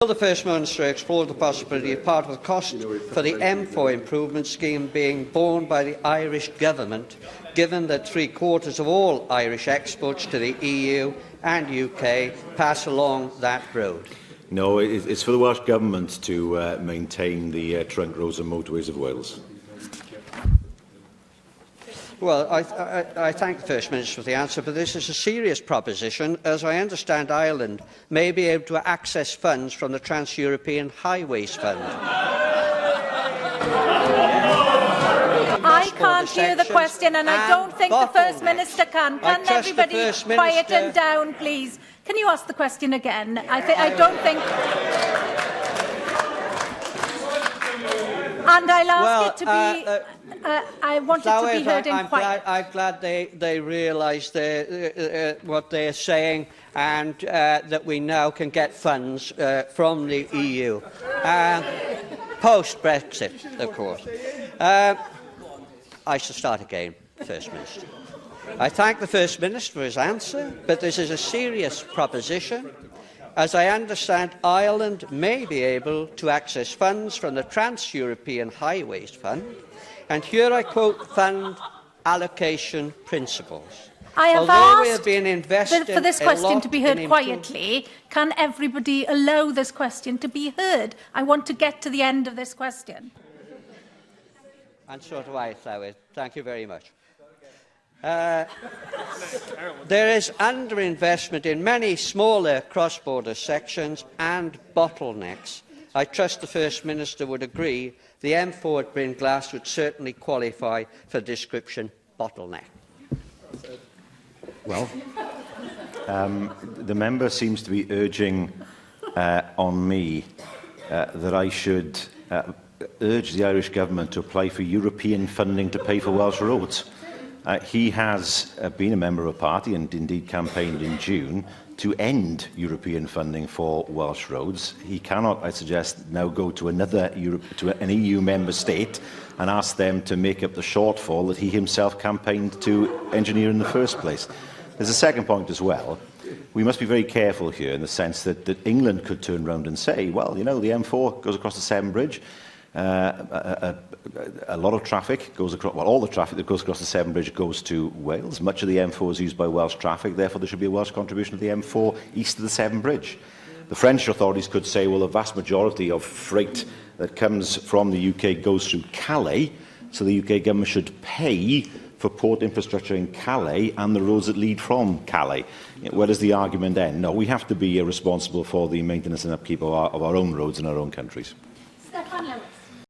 Will the First Minister explore the possibility of part of the cost for the M4 improvement scheme being borne by the Irish Government, given that 3/4 of all Irish exports to the EU and UK pass along that road? No, it's for the Welsh Government to maintain the trunk roads and motorways of Wales. Well, I thank the First Minister for the answer, but this is a serious proposition. As I understand, Ireland may be able to access funds from the Trans-European Highways Fund. I can't hear the question, and I don't think the First Minister can. Can everybody quieten down, please? Can you ask the question again? I don't think... And I'll ask it to be... I want it to be heard in quiet. I'm glad they realise what they're saying, and that we now can get funds from the EU. Post-Brexit, of course. I shall start again, First Minister. I thank the First Minister for his answer, but this is a serious proposition. As I understand, Ireland may be able to access funds from the Trans-European Highways Fund, and here I quote fund allocation principles. I have asked for this question to be heard quietly. Can everybody allow this question to be heard? I want to get to the end of this question. And so do I, Llywydd. Thank you very much. There is underinvestment in many smaller cross-border sections and bottlenecks. I trust the First Minister would agree the M4 at Bryn Glas would certainly qualify for the description bottleneck. Well, the member seems to be urging on me that I should urge the Irish Government to apply for European funding to pay for Welsh roads. He has been a member of a party and indeed campaigned in June to end European funding for Welsh roads. He cannot, I suggest, now go to an EU member state and ask them to make up the shortfall that he himself campaigned to engineer in the first place. There's a second point as well. We must be very careful here in the sense that England could turn around and say, well, you know, the M4 goes across the Severn Bridge. A lot of traffic goes across, well, all the traffic that goes across the Severn Bridge goes to Wales. Much of the M4 is used by Welsh traffic, therefore there should be a Welsh contribution to the M4 east of the Severn Bridge. The French authorities could say, well, the vast majority of freight that comes from the UK goes through Calais, so the UK government should pay for port infrastructure in Calais and the roads that lead from Calais. Where does the argument end? No, we have to be responsible for the maintenance and upkeep of our own roads in our own countries.